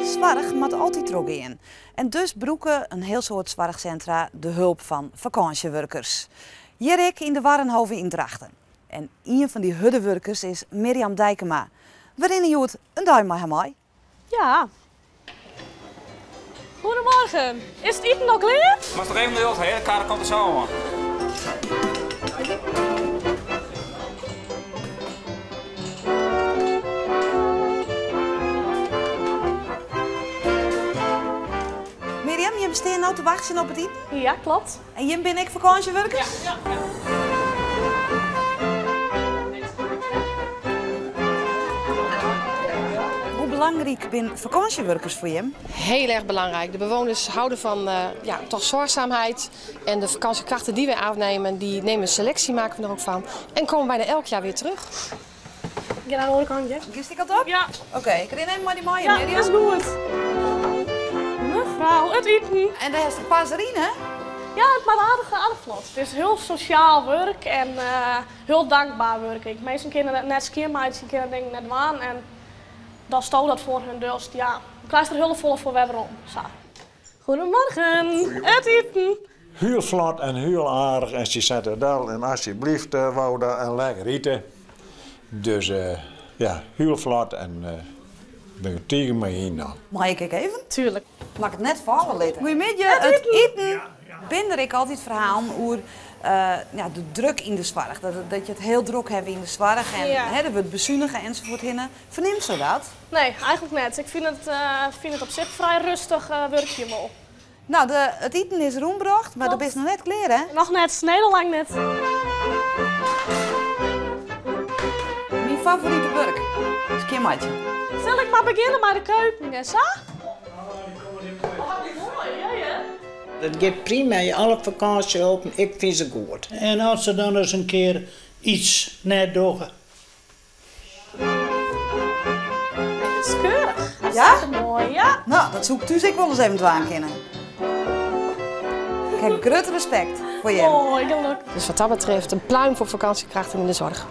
Zorg moet altijd terug in. En dus broeken een heel soort zorgcentra de hulp van vakantiewerkers. Hier ik in de Warrenhoven in Drachten. En een van die huddewerkers is Mirjam Dijkema. Waarin je het een duim met hem. Ja. Goedemorgen. Is het eten nog klaar? Maar toch even de hele kaart komt er zo aan. Mirjam, je besteedt nou te wachten op het eten? Ja, klopt. En je ben ik vakantiewerker? Ja. Hoe belangrijk zijn vakantiewerkers voor je? Heel erg belangrijk. De bewoners houden van toch zorgzaamheid. En de vakantiekrachten die wij afnemen, die nemen een selectie, maken we er ook van. En komen bijna elk jaar weer terug. Ik ga naar de andere kant, ja. Kies ik al op? Ja. Oké, ik kan even maar die maaien, Ja, Mirjam. dat is goed. Mevrouw, het eten. En daar is de passerine. Ja, het maakt aardig vlot. Het is heel sociaal werk en heel dankbaar werk. Ik meestal kinderen net skiën, maar die kinderen denken net waan. En dan stoot dat voor hun. Dus ja, ik krijg er hulp voor weerom. Zo. Goedemorgen, het eten. Heel vlot en heel aardig en ze zetten daar en alsjeblieft wou daar en lekker eten. Dus ja, heel vlot en ben je tegen me heen dan. Mag ik even? Tuurlijk. Mag ik het net vallen laten? Goedemiddag, het eten. Binder ik altijd verhalen over de druk in de zorg. Dat je het heel druk hebt in de zorg en er wordt bezuinigen enzovoort. Verneemt ze dat? Nee, eigenlijk net. Ik vind het op zich vrij rustig werkje wel. Nou, het eten is roembracht, maar dat is nog net klaar, hè? Nog net, Nederland net. Mijn favoriete werk is kimmatje. Zal ik maar beginnen bij de keuken, zo? Dat gaat prima, alle vakantie open, ik vind ze goed. En als ze dan eens een keer iets net doen. Het is keurig. Ja? Mooi, ja. Nou, dat zoek dus ik wel eens even te aankennen. Ik heb groot respect voor je. Mooi, gelukkig. Dus wat dat betreft een pluim voor vakantiekrachten in de zorg.